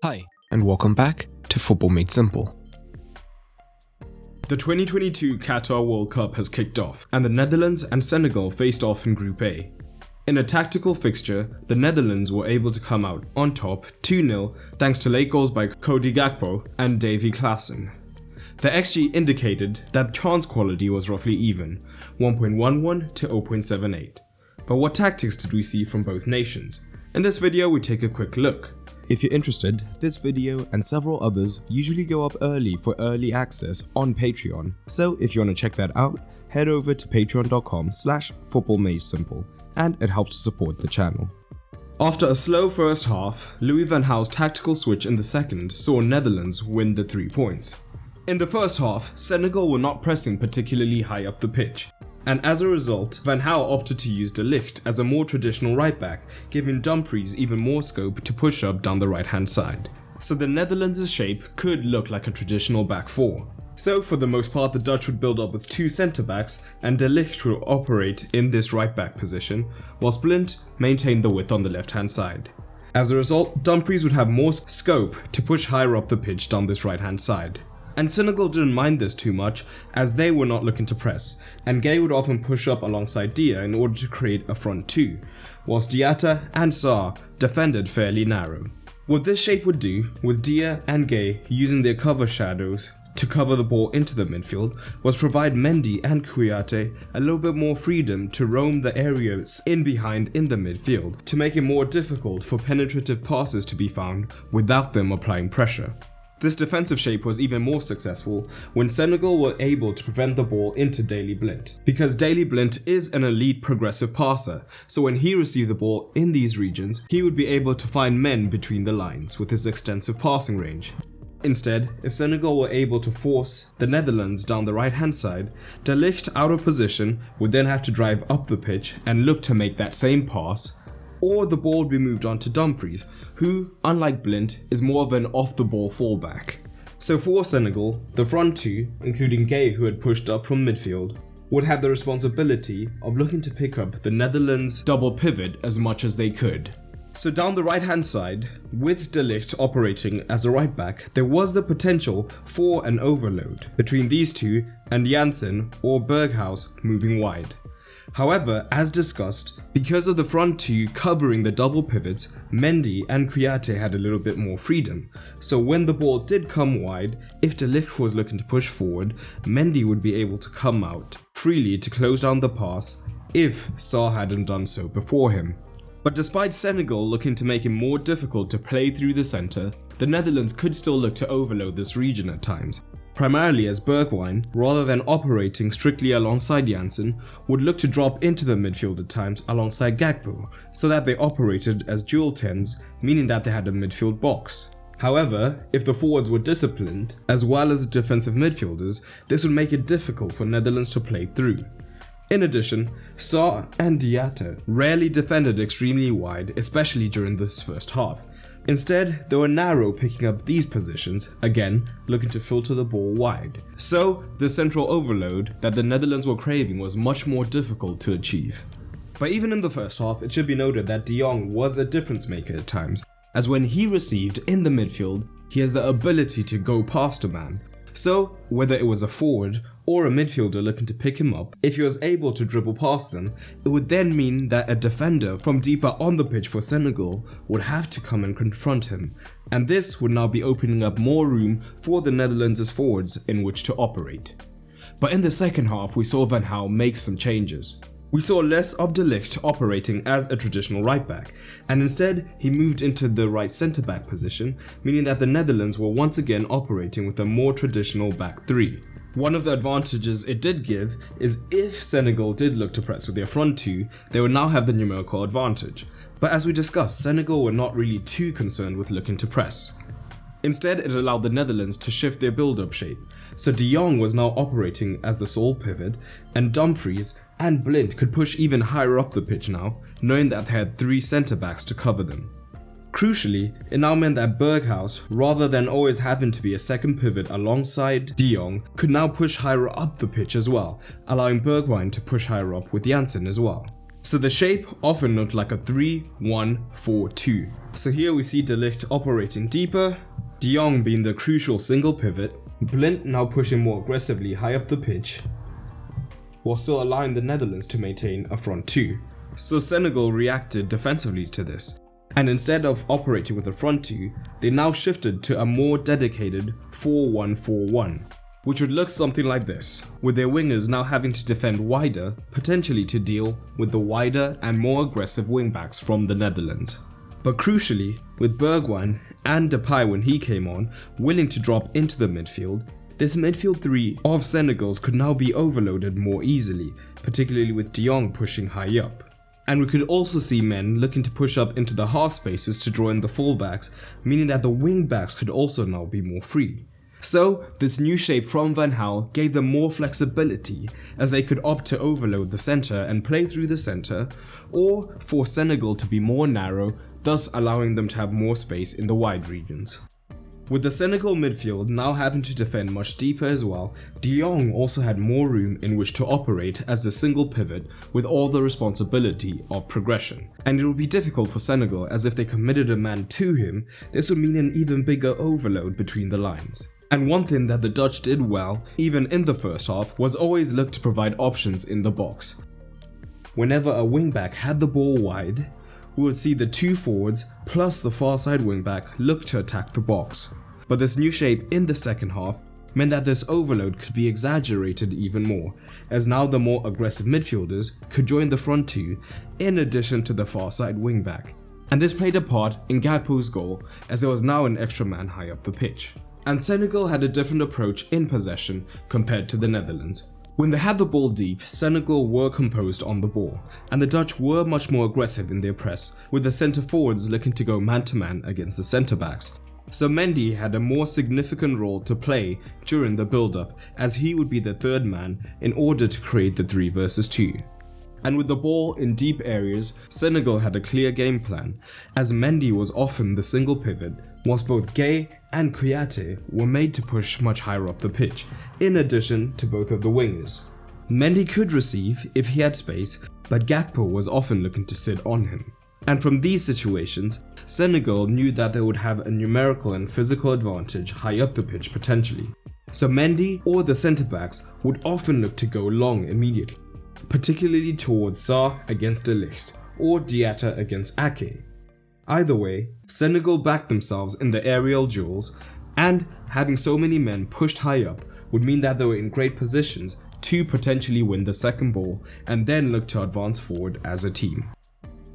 Hi, and welcome back to Football Made Simple. The 2022 Qatar World Cup has kicked off, and the Netherlands and Senegal faced off in Group A. In a tactical fixture, the Netherlands were able to come out on top 2-0 thanks to late goals by Cody Gakpo and Davy Klaassen. The XG indicated that chance quality was roughly even, 1.11 to 0.78. But what tactics did we see from both nations? In this video we take a quick look. If you're interested, this video and several others usually go up early for early access on Patreon, so if you want to check that out, head over to patreon.com/footballmadesimple, and it helps to support the channel. After a slow first half, Louis van Gaal's tactical switch in the second saw Netherlands win the 3 points. In the first half, Senegal were not pressing particularly high up the pitch, and as a result, Van Gaal opted to use De Ligt as a more traditional right back, giving Dumfries even more scope to push up down the right hand side. So the Netherlands' shape could look like a traditional back four. So for the most part the Dutch would build up with two centre backs and De Ligt would operate in this right back position, whilst Blind maintained the width on the left hand side. As a result, Dumfries would have more scope to push higher up the pitch down this right hand side. And Senegal didn't mind this too much, as they were not looking to press, and Gaal would often push up alongside Dia in order to create a front two, whilst Diatta and Sarr defended fairly narrow. What this shape would do, with Dia and Gaal using their cover shadows to cover the ball into the midfield, was provide Mendy and Kouyaté a little bit more freedom to roam the areas in behind in the midfield, to make it more difficult for penetrative passes to be found without them applying pressure. This defensive shape was even more successful when Senegal were able to prevent the ball into Daley Blind, because Daley Blind is an elite progressive passer, so when he received the ball in these regions, he would be able to find men between the lines with his extensive passing range. Instead, if Senegal were able to force the Netherlands down the right hand side, De Ligt out of position would then have to drive up the pitch and look to make that same pass, or the ball would be moved on to Dumfries, who, unlike Blind, is more of an off-the-ball fallback. So for Senegal, the front two, including Gaal who had pushed up from midfield, would have the responsibility of looking to pick up the Netherlands' double pivot as much as they could. So down the right hand side, with De Ligt operating as a right back, there was the potential for an overload between these two and Janssen or Berghuis moving wide. However, as discussed, because of the front two covering the double pivots, Mendy and Kouyaté had a little bit more freedom. So when the ball did come wide, if De Ligt was looking to push forward, Mendy would be able to come out freely to close down the pass if Sarr hadn't done so before him. But despite Senegal looking to make it more difficult to play through the centre, the Netherlands could still look to overload this region at times. Primarily as Bergwijn, rather than operating strictly alongside Janssen, would look to drop into the midfield at times alongside Gakpo, so that they operated as dual 10s, meaning that they had a midfield box. However, if the forwards were disciplined, as well as the defensive midfielders, this would make it difficult for Netherlands to play through. In addition, Sarr and Diatta rarely defended extremely wide, especially during this first half. Instead, they were narrow picking up these positions, again looking to filter the ball wide. So, the central overload that the Netherlands were craving was much more difficult to achieve. But even in the first half, it should be noted that De Jong was a difference maker at times, as when he received in the midfield, he has the ability to go past a man. So, whether it was a forward or a midfielder looking to pick him up, if he was able to dribble past them, it would then mean that a defender from deeper on the pitch for Senegal would have to come and confront him, and this would now be opening up more room for the Netherlands' forwards in which to operate. But in the second half, we saw Van Gaal make some changes. We saw less of De Ligt operating as a traditional right back, and instead he moved into the right centre back position, meaning that the Netherlands were once again operating with a more traditional back three. One of the advantages it did give is if Senegal did look to press with their front two, they would now have the numerical advantage. But as we discussed, Senegal were not really too concerned with looking to press. Instead, it allowed the Netherlands to shift their build-up shape, so De Jong was now operating as the sole pivot, and Dumfries and Blind could push even higher up the pitch now, knowing that they had three centre-backs to cover them. Crucially, it now meant that Berghuis, rather than always having to be a second pivot alongside De Jong, could now push higher up the pitch as well, allowing Bergwijn to push higher up with Janssen as well. So the shape often looked like a 3-1-4-2. So here we see De Ligt operating deeper, De Jong being the crucial single pivot, Blind now pushing more aggressively high up the pitch, while still allowing the Netherlands to maintain a front two. So Senegal reacted defensively to this, and instead of operating with a front two, they now shifted to a more dedicated 4-1-4-1, which would look something like this, with their wingers now having to defend wider, potentially to deal with the wider and more aggressive wingbacks from the Netherlands. But crucially, with Bergwijn and Depay when he came on, willing to drop into the midfield, this midfield three of Senegal's could now be overloaded more easily, particularly with De Jong pushing high up. And we could also see men looking to push up into the half spaces to draw in the fullbacks, meaning that the wingbacks could also now be more free. So, this new shape from Van Gaal gave them more flexibility, as they could opt to overload the centre and play through the centre, or for Senegal to be more narrow, thus allowing them to have more space in the wide regions. With the Senegal midfield now having to defend much deeper as well, De Jong also had more room in which to operate as the single pivot with all the responsibility of progression. And it would be difficult for Senegal, as if they committed a man to him, this would mean an even bigger overload between the lines. And one thing that the Dutch did well, even in the first half, was always look to provide options in the box. Whenever a wingback had the ball wide, we would see the two forwards plus the far side wingback look to attack the box. But this new shape in the second half meant that this overload could be exaggerated even more, as now the more aggressive midfielders could join the front two in addition to the far side wingback. And this played a part in Gakpo's goal, as there was now an extra man high up the pitch. And Senegal had a different approach in possession compared to the Netherlands. When they had the ball deep, Senegal were composed on the ball, and the Dutch were much more aggressive in their press, with the centre forwards looking to go man-to-man against the centre backs. So Mendy had a more significant role to play during the build-up, as he would be the third man in order to create the 3 versus 2. And with the ball in deep areas, Senegal had a clear game plan, as Mendy was often the single pivot, whilst both Gaal and Kouyaté were made to push much higher up the pitch, in addition to both of the wingers. Mendy could receive if he had space, but Gakpo was often looking to sit on him. And from these situations, Senegal knew that they would have a numerical and physical advantage high up the pitch potentially. So Mendy or the centre backs would often look to go long immediately, particularly towards Sarr against De Ligt or Diatta against Ake. Either way, Senegal backed themselves in the aerial duels, and having so many men pushed high up would mean that they were in great positions to potentially win the second ball and then look to advance forward as a team.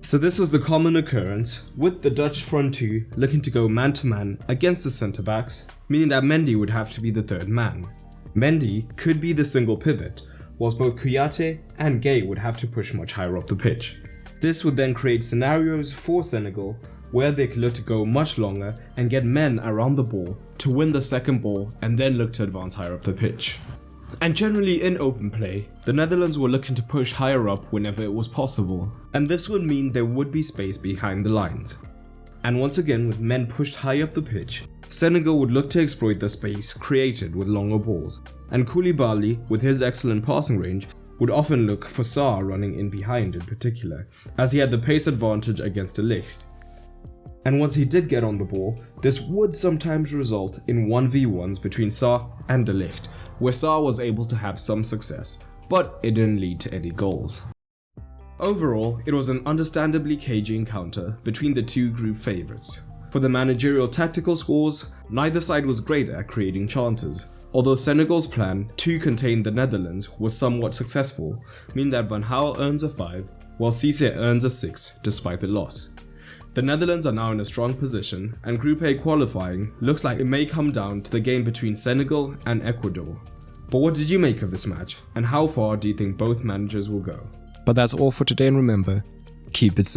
So this was the common occurrence, with the Dutch front two looking to go man-to-man against the centre backs, meaning that Mendy would have to be the third man. Mendy could be the single pivot, whilst both Kouyaté and Gaal would have to push much higher up the pitch. This would then create scenarios for Senegal where they could look to go much longer and get men around the ball to win the second ball and then look to advance higher up the pitch. And generally in open play, the Netherlands were looking to push higher up whenever it was possible, and this would mean there would be space behind the lines. And once again, with men pushed high up the pitch, Senegal would look to exploit the space created with longer balls, and Koulibaly, with his excellent passing range, would often look for Sarr running in behind in particular, as he had the pace advantage against De Ligt. And once he did get on the ball, this would sometimes result in 1v1s between Sarr and De Ligt, where Sarr was able to have some success, but it didn't lead to any goals. Overall, it was an understandably cagey encounter between the two group favourites. For the managerial tactical scores, neither side was great at creating chances, although Senegal's plan to contain the Netherlands was somewhat successful, meaning that Van Gaal earns a 5, while Cisse earns a 6 despite the loss. The Netherlands are now in a strong position, and Group A qualifying looks like it may come down to the game between Senegal and Ecuador. But what did you make of this match, and how far do you think both managers will go? But that's all for today, and remember, keep it simple.